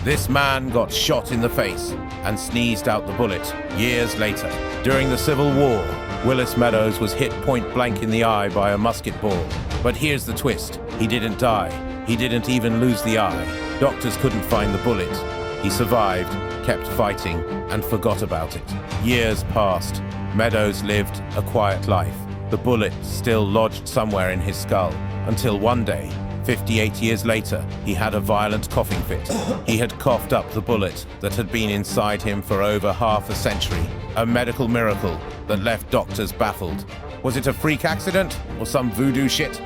This man got shot in the face and sneezed out the bullet years later. During the Civil War, Willis Meadows was hit point blank in the eye by a musket ball. But here's the twist. He didn't die. He didn't even lose the eye. Doctors couldn't find the bullet. He survived, kept fighting, and forgot about it. Years passed. Meadows lived a quiet life. The bullet still lodged somewhere in his skull, until one day, 58 years later, he had a violent coughing fit. He had coughed up the bullet that had been inside him for over half a century. A medical miracle that left doctors baffled. Was it a freak accident or some voodoo shit?